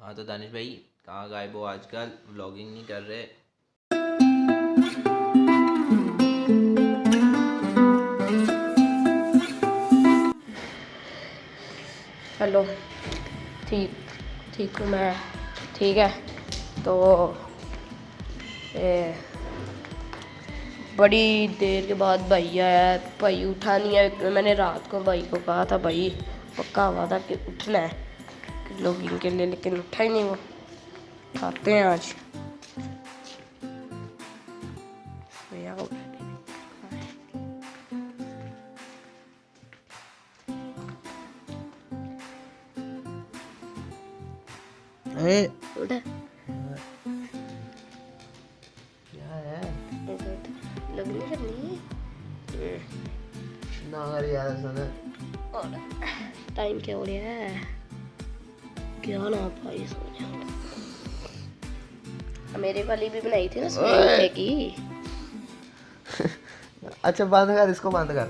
हाँ तो दानिश भाई कहाँ गायब हो आजकल, व्लॉगिंग नहीं कर रहे। हेलो, ठीक हूँ मैं। ठीक है तो बड़ी देर के बाद भाई आया। भाई उठा नहीं है। मैंने रात को भाई को कहा था, भाई पक्का हुआ था कि उठना है व्लॉगिंग के लिए, लेकिन उठा ही नहीं वो। खाते हैं आज। उठा क्या है लगनी करनी ना कर यार सुन। और टाइम क्या हो रहा है? क्या ना भाई सो जा। मेरे वाली भी बनाई थी ना सोने की। अच्छा बंद कर, इसको बंद कर।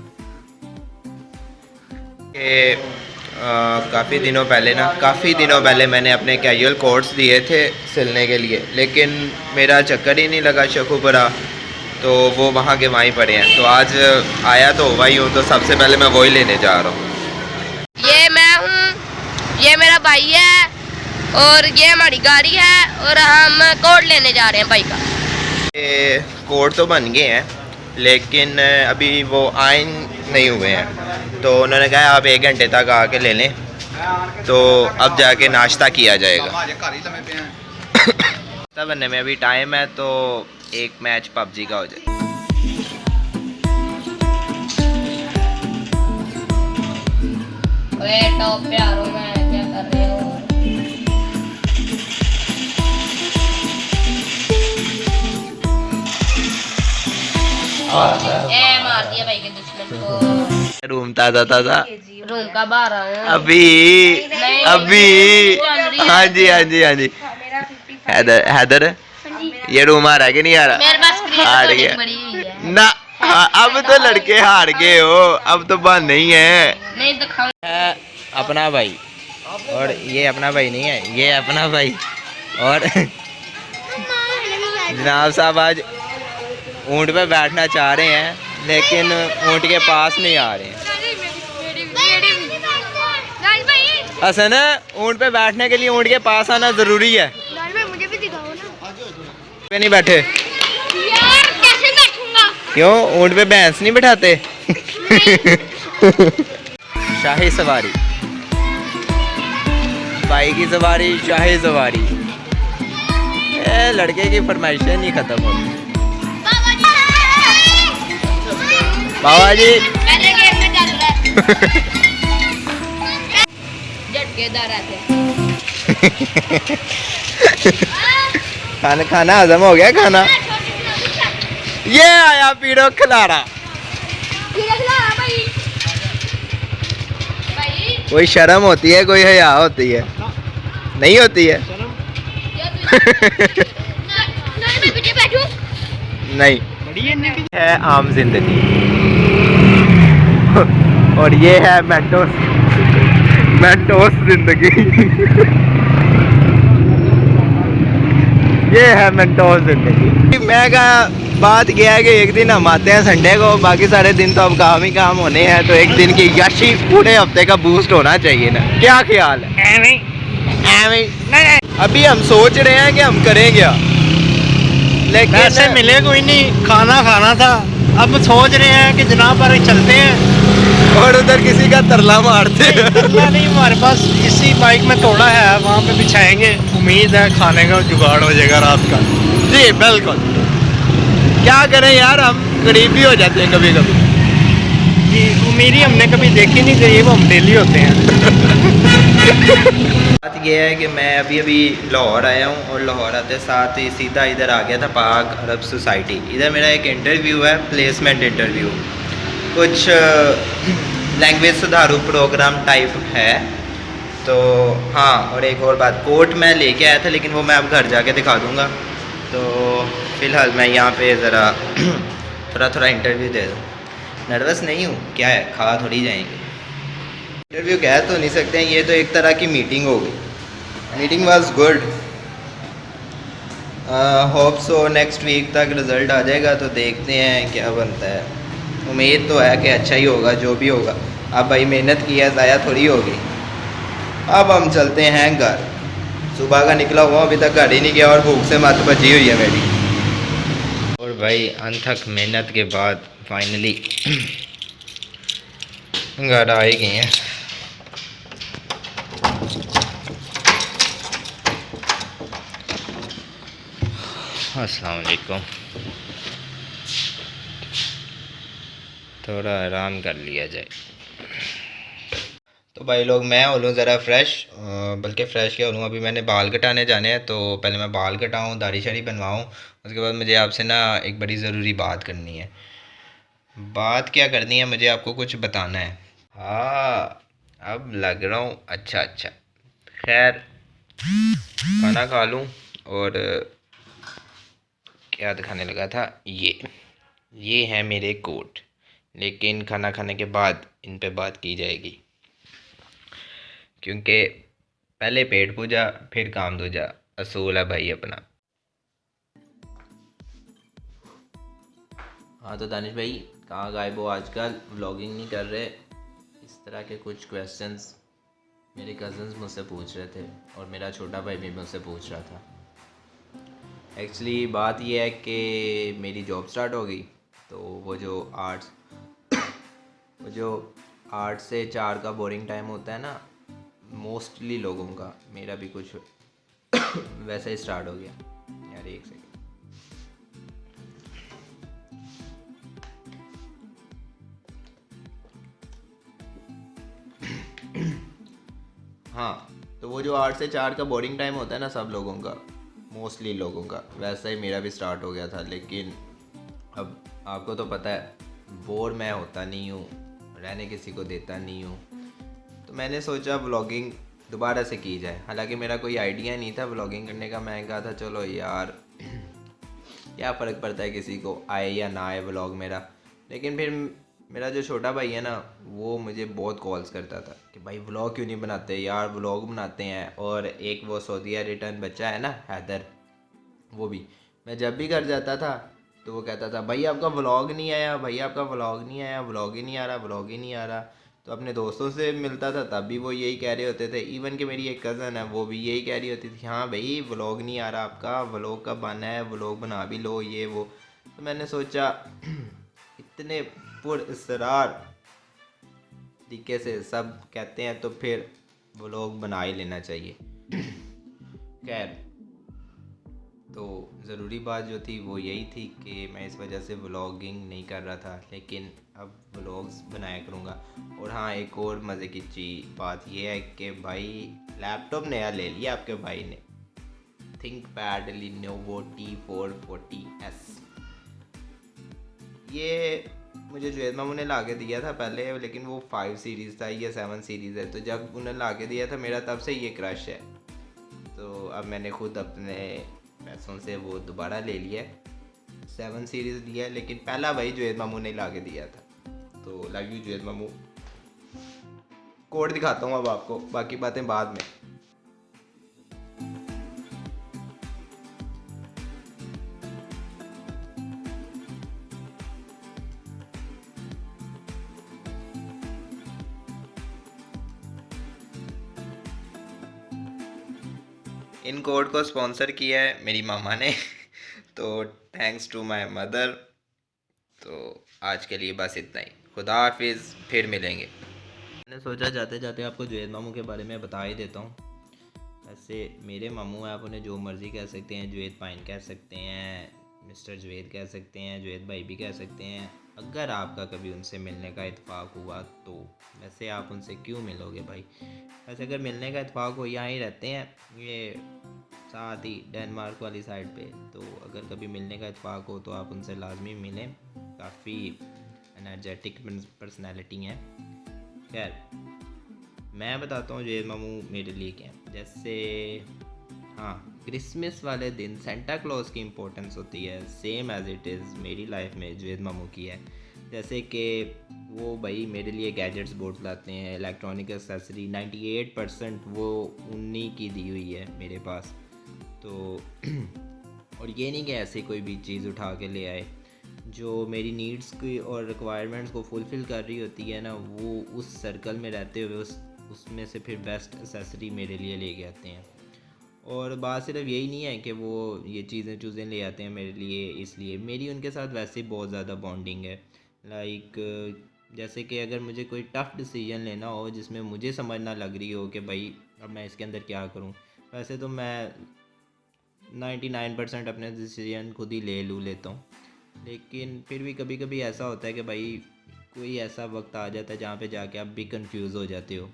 काफ़ी दिनों पहले मैंने अपने कैजुअल कोट्स दिए थे सिलने के लिए, लेकिन मेरा चक्कर ही नहीं लगा शकुपरा, तो वो वहाँ के वहीं पड़े हैं। तो आज आया तो वही हूँ, तो सबसे पहले मैं वही लेने जा रहा हूँ। ये मैं हूँ, ये मेरा भाई है और ये हमारी गाड़ी है और हम कोट लेने जा रहे हैं भाई का। ये कोट तो बन गए हैं, लेकिन अभी वो आइन नहीं हुए हैं, तो उन्होंने कहा आप 1 घंटे तक आके ले लें, तो अब जाके नाश्ता किया जाएगा। नाश्ता बनने में अभी टाइम है, तो एक मैच पबजी का हो जाए। टॉप पे आ रहा हूँ मैं, क्या कर रहे हो? मार दिया भाई के दुश्मन को। रूम ताज़ा रूम का बाहर आया अभी हाँ जी हैदर ये रूम आ रहा है कि नहीं आ रहा? मेरे पास हार गया ना। हाँ, अब तो लड़के हार गए हो, अब तो बात नहीं है। नहीं दिखाऊं। अपना भाई, और ये अपना भाई नहीं है, ये अपना भाई। और जनाब साहब आज ऊँट पे बैठना चाह रहे हैं, लेकिन ऊँट के पास नहीं आ रहे हैं। हसन, ऊँट पे बैठने के लिए ऊँट के पास आना जरूरी है। मुझे भी दिखाओ ना। पे नहीं बैठे यार कैसे बैठूंगा? क्यों? ऊँट पे भैंस नहीं बिठाते? शाही सवारी, भाई की सवारी, शाही सवारी। लड़के की फरमाइशें नहीं खत्म होती। बाबा जी झटकेदार आते। खाना हजम हो गया खाना। ये आया पीड़ो खिलारा। कोई शर्म होती है, कोई हया होती है? नहीं होती है। नहीं है आम जिंदगी। और ये है मेंटोस जिंदगी। ये है मेंटोस जिंदगी। मैं कहा बात यह है कि एक दिन हम आते हैं संडे को, बाकी सारे दिन तो अब काम ही काम होने हैं, तो एक दिन की यशी पूरे हफ्ते का बूस्ट होना चाहिए ना। क्या ख्याल है? नहीं। अभी हम सोच रहे हैं कि हम करें क्या, लेकिन वैसे मिले कोई नहीं, खाना था। अब सोच रहे हैं कि जनाब पर चलते हैं, और उधर किसी का तरला मारते हैं। तरला नहीं, हमारे पास इसी बाइक में तोड़ा है, वहाँ पे बिछाएंगे। उम्मीद है खाने का जुगाड़ हो जाएगा रात का। जी बिल्कुल। क्या करें यार, हम गरीब भी हो जाते हैं कभी कभी। जी उम्मीद ही हमने कभी देखी नहीं, गरीब हम डेली होते हैं। बात यह है कि मैं अभी लाहौर आया हूँ, और लाहौर आते साथ ही सीधा इधर आ गया था पाक अरब सोसाइटी। इधर मेरा एक इंटरव्यू है, प्लेसमेंट इंटरव्यू, कुछ लैंग्वेज सुधारू प्रोग्राम टाइप है। तो हाँ, और एक और बात, कोट मैं लेके आया था, लेकिन वो मैं अब घर जाके दिखा दूँगा। तो फ़िलहाल मैं यहाँ पे ज़रा थोड़ा इंटरव्यू दे दूँ। नर्वस नहीं हूँ, क्या है, खा थोड़ी जाएंगे। इंटरव्यू कह तो नहीं सकते हैं, ये तो एक तरह की मीटिंग हो गई meeting was good. Hope so next week तक रिज़ल्ट आ जाएगा तो देखते हैं क्या बनता है। उम्मीद तो है कि अच्छा ही होगा जो भी होगा। अब भाई मेहनत की है, ज़ाया थोड़ी होगी। अब हम चलते हैं घर। सुबह का निकला हुआ, अभी तक घर ही नहीं गया और भूख से मत बची हुई है मेरी। और भाई अनथक मेहनत के बाद फाइनली घर आ ही गए हैं। अस्सलाम वालेकुम। थोड़ा आराम कर लिया जाए। तो भाई लोग मैं हो लूँ ज़रा फ्रेश, बल्कि फ़्रेश क्या हो लूँ, अभी मैंने बाल कटाने जाने हैं तो पहले मैं बाल कटाऊँ, दाढ़ी शाड़ी बनवाऊँ, उसके बाद मुझे आपसे ना एक बड़ी ज़रूरी बात करनी है। बात क्या करनी है, मुझे आपको कुछ बताना है। हाँ अब लग रहा हूँ अच्छा अच्छा। खैर खाना खा लूँ और क्या दिखाने लगा था, ये है मेरे कोट, लेकिन खाना खाने के बाद इन पे बात की जाएगी, क्योंकि पहले पेट पूजा फिर काम दूजा, असूल है भाई अपना। हाँ तो दानिश भाई कहाँ गायब हो आजकल, व्लॉगिंग नहीं कर रहे? इस तरह के कुछ क्वेश्चंस मेरे कज़न्स मुझसे पूछ रहे थे और मेरा छोटा भाई भी मुझसे पूछ रहा था। एक्चुअली बात यह है कि मेरी जॉब स्टार्ट हो गई, तो वो जो 8 से 4 का बोरिंग टाइम होता है ना मोस्टली लोगों का, मेरा भी कुछ वैसा ही स्टार्ट हो गया। यार एक सेकंड। हाँ तो वो जो 8 से 4 का बोरिंग टाइम होता है ना सब लोगों का, मोस्टली लोगों का, वैसा ही मेरा भी स्टार्ट हो गया था। लेकिन अब आपको तो पता है बोर मैं होता नहीं हूँ, रहने किसी को देता नहीं हूँ, तो मैंने सोचा व्लॉगिंग दोबारा से की जाए। हालांकि मेरा कोई आइडिया नहीं था व्लॉगिंग करने का, मैं कहा था चलो यार क्या फ़र्क पड़ता है किसी को आए या ना आए व्लॉग मेरा। लेकिन फिर मेरा जो छोटा भाई है ना वो मुझे बहुत कॉल्स करता था कि भाई व्लॉग क्यों नहीं बनाते यार, व्लॉग बनाते हैं। और एक वो सऊदीया रिटर्न बच्चा है ना हैदर, वो भी मैं जब भी घर जाता था तो वो कहता था भाई आपका व्लॉग नहीं आया, भाई आपका व्लॉग नहीं आया, व्लॉग ही नहीं आ रहा, व्लॉग ही नहीं आ रहा। तो अपने दोस्तों से मिलता था तब भी वो यही कह रहे होते थे। इवन कि मेरी एक कज़न है वो भी यही कह रही होती थी, हाँ भाई व्लॉग नहीं आ रहा आपका, व्लॉग कब आना है, व्लॉग बना भी लो ये वो। तो मैंने सोचा इतने पुरअसरार तरीके से सब कहते हैं तो फिर व्लॉग बना ही लेना चाहिए। खैर तो ज़रूरी बात जो थी वो यही थी कि मैं इस वजह से व्लॉगिंग नहीं कर रहा था, लेकिन अब व्लॉग्स बनाया करूँगा। और हाँ एक और मज़े की बात ये है कि भाई लैपटॉप नया ले लिया आपके भाई ने, थिंकपैड Lenovo T440S। ये मुझे जुएद मामू ने ला के दिया था पहले, लेकिन वो 5 सीरीज़ था, ये 7 सीरीज़ है। तो जब उन्हें ला के दिया था मेरा तब से ये क्रश है। तो अब मैंने खुद अपने पैसों से वो दोबारा ले लिया है, 7 सीरीज़ लिया है, लेकिन पहला भाई जुएद मामू ने ला के दिया था। तो लव यू जुएद मामू। कोड दिखाता हूँ अब आपको, बाकी बातें बाद में। इन कोड को स्पॉन्सर किया है मेरी मामा ने तो थैंक्स टू माय मदर। तो आज के लिए बस इतना ही, खुदा हाफिज़, फिर मिलेंगे। मैंने सोचा जाते जाते आपको जुएद मामू के बारे में बता ही देता हूँ। वैसे मेरे मामू हैं, आप उन्हें जो मर्ज़ी कह सकते हैं, जुएद पाइन कह सकते हैं, मिस्टर जुएद कह सकते हैं, जुएद भाई भी कह सकते हैं। अगर आपका कभी उनसे मिलने का इत्फाक हुआ तो, वैसे आप उनसे क्यों मिलोगे भाई, वैसे अगर मिलने का इत्फाक हो, यहाँ ही रहते हैं ये साथ ही डेनमार्क वाली साइड पे, तो अगर कभी मिलने का इत्फाक हो तो आप उनसे लाजमी मिलें। काफ़ी एनर्जेटिक पर्सनैलिटी हैं। खैर मैं बताता हूँ जुएद मामू मेरे लिए क्या है। जैसे हाँ क्रिसमस वाले दिन सेंटा क्लॉज की इम्पोर्टेंस होती है, सेम एज़ इट इज़ मेरी लाइफ में जुएद मामू की है। जैसे कि वो भाई मेरे लिए गैजेट्स बहुत लाते हैं, इलेक्ट्रॉनिक एक्सेसरी 98% वो उन्हीं की दी हुई है मेरे पास। तो और ये नहीं कि ऐसे कोई भी चीज़ उठा के ले आए, जो मेरी नीड्स की और रिक्वायरमेंट्स को फुलफ़िल कर रही होती है ना, वो उस सर्कल में रहते हुए उसमें से फिर बेस्ट एक्सेसरी मेरे लिए लेके आते हैं। और बात सिर्फ यही नहीं है कि वो ये चीज़ें ले आते हैं मेरे लिए, इसलिए मेरी उनके साथ वैसे ही बहुत ज़्यादा बॉन्डिंग है। लाइक जैसे कि अगर मुझे कोई टफ़ डिसीजन लेना हो जिसमें मुझे समझ ना लग रही हो कि भाई अब मैं इसके अंदर क्या करूं, वैसे तो मैं 99% अपने डिसीजन खुद ही लेता हूं, लेकिन फिर भी कभी कभी ऐसा होता है कि भाई कोई ऐसा वक्त आ जाता है जहाँ पे जाके आप भी कंफ्यूज हो जाते हो।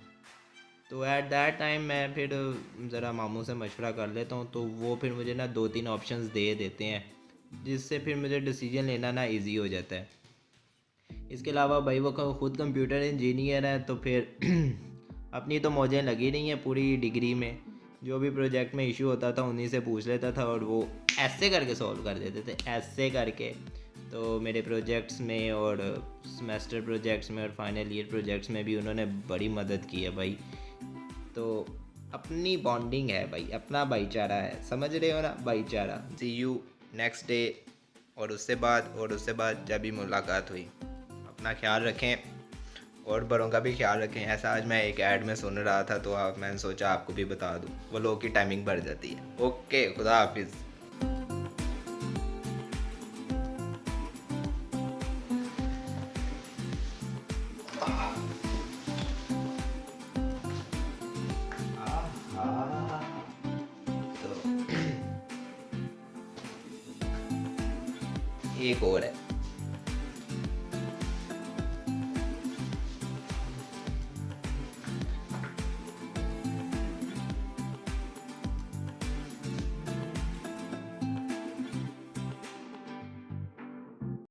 तो एट दैट टाइम मैं फिर ज़रा मामू से मशवरा कर लेता हूँ, तो वो फिर मुझे ना 2-3 ऑप्शंस दे देते हैं, जिससे फिर मुझे डिसीजन लेना ना इजी हो जाता है। इसके अलावा भाई वो ख़ुद कंप्यूटर इंजीनियर है, तो फिर अपनी तो मौजें लगी नहीं है पूरी डिग्री में। जो भी प्रोजेक्ट में इशू होता था उन्हीं से पूछ लेता था और वो ऐसे करके सॉल्व कर देते थे, ऐसे करके। तो मेरे प्रोजेक्ट्स में और सेमेस्टर प्रोजेक्ट्स में और फाइनल ईयर प्रोजेक्ट्स में भी उन्होंने बड़ी मदद की है भाई। तो अपनी बॉन्डिंग है भाई, अपना भाईचारा है, समझ रहे हो ना, भाईचारा। सी यू नेक्स्ट डे और उससे बाद जब भी मुलाकात हुई। अपना ख्याल रखें और बड़ों का भी ख्याल रखें। ऐसा आज मैं एक ऐड में सुन रहा था, तो मैंने सोचा आपको भी बता दूं, वो लोगों की टाइमिंग बढ़ जाती है। ओके, खुदा हाफिज़। तो एक और है।